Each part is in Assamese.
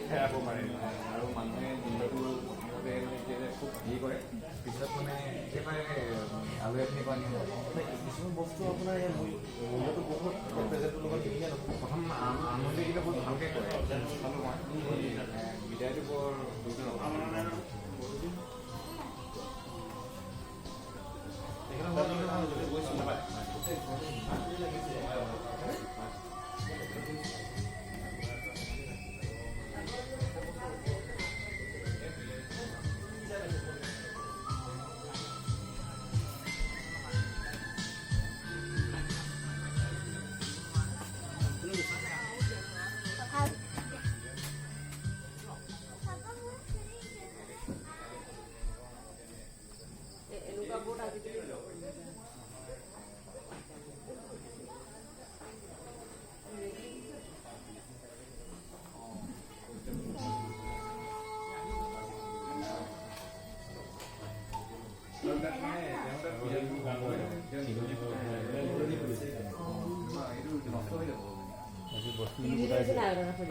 হেৰাব পাৰে আৰু মানুহে যিহেতু প্ৰথমতে এতিয়া খুব হেৰি কৰে পিছত মানে একেবাৰে আলু এখিনি কৰা নিয়ম কিছুমান বস্তু আপোনাৰ মূল্যটো বহুত প্ৰেজেণ্টৰ লগত কিনিলে নহয় প্ৰথম আৰম্ভণি কিন্তু বহুত ভালকৈ কৰে চালোঁ মই বিদায়টো বৰ গৈছোঁ নাপায়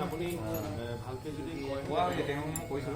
আপুনি ভালকৈ যদি কৈছোঁ